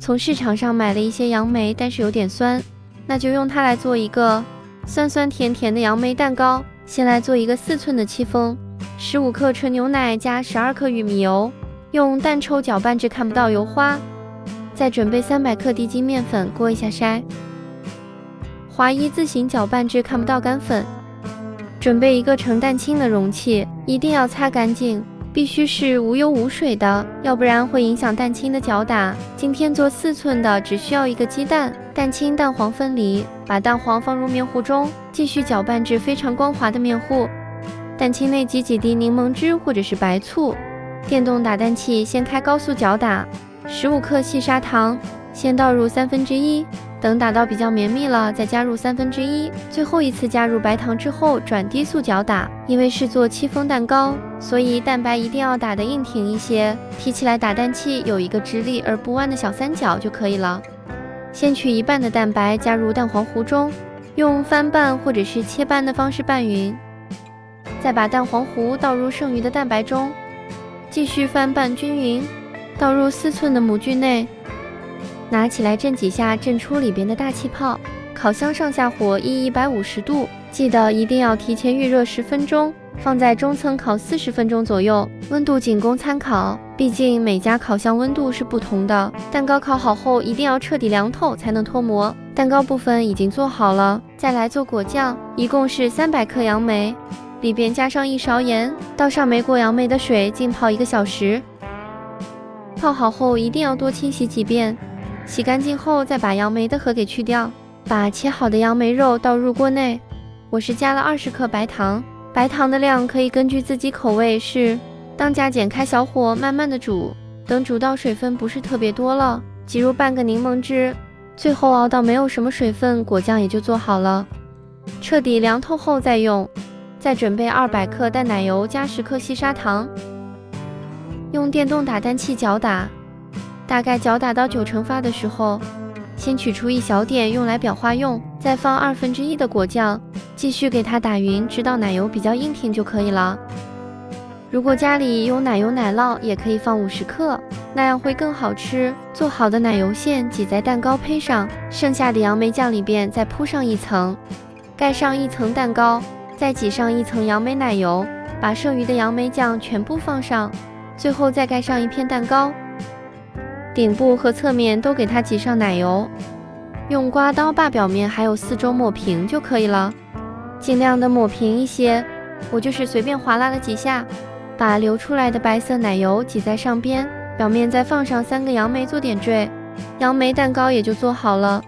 从市场上买了一些杨梅，但是有点酸，那就用它来做一个酸酸甜甜的杨梅蛋糕。先来做一个4寸的戚风，15克纯牛奶加12克玉米油，用蛋抽搅拌至看不到油花。再准备300克低筋面粉，过一下筛，滑1字形搅拌至看不到干粉。准备一个盛蛋清的容器，一定要擦干净，必须是无油无水的，要不然会影响蛋清的搅打。今天做4寸的，只需要1个鸡蛋，蛋清蛋黄分离，把蛋黄放入面糊中，继续搅拌至非常光滑的面糊。蛋清内挤几滴柠檬汁或者是白醋。电动打蛋器先开高速搅打。15克细砂糖，先倒入1/3，等打到比较绵密了，再加入1/3。最后一次加入白糖之后，转低速搅打。因为是做戚风蛋糕，所以蛋白一定要打得硬挺一些，提起来打蛋器有一个直立而不弯的小三角就可以了。先取1半的蛋白加入蛋黄糊中，用翻拌或者是切拌的方式拌匀，再把蛋黄糊倒入剩余的蛋白中，继续翻拌均匀。倒入4寸的模具内，拿起来震几下，震出里边的大气泡。烤箱上下火150度，记得一定要提前预热10分钟，放在中层烤40分钟左右，温度仅供参考，毕竟每家烤箱温度是不同的。蛋糕烤好后一定要彻底凉透才能脱模。蛋糕部分已经做好了，再来做果酱，一共是300克杨梅，里边加上1勺盐，倒上没过杨梅的水，浸泡1个小时。泡好后一定要多清洗几遍，洗干净后再把杨梅的核给去掉，把切好的杨梅肉倒入锅内。我是加了20克白糖，白糖的量可以根据自己口味是当加减，开小火慢慢的煮，等煮到水分不是特别多了，挤入半个柠檬汁，最后熬到没有什么水分，果酱也就做好了。彻底凉透后再用。再准备200克淡奶油加10克细砂糖。用电动打蛋器搅打，大概搅打到9成发的时候，先取出一小点用来裱花用，再放1/2的果酱，继续给它打匀，直到奶油比较硬挺就可以了。如果家里有奶油奶酪，也可以放50克，那样会更好吃。做好的奶油馅挤在蛋糕胚上，剩下的杨梅酱里边再铺上1层，盖上1层蛋糕，再挤上1层杨梅奶油，把剩余的杨梅酱全部放上。最后再盖上1片蛋糕，顶部和侧面都给它挤上奶油，用刮刀把表面还有4周抹平就可以了，尽量的抹平一些，我就是随便划拉了几下，把流出来的白色奶油挤在上边，表面再放上3个杨梅做点缀，杨梅蛋糕也就做好了。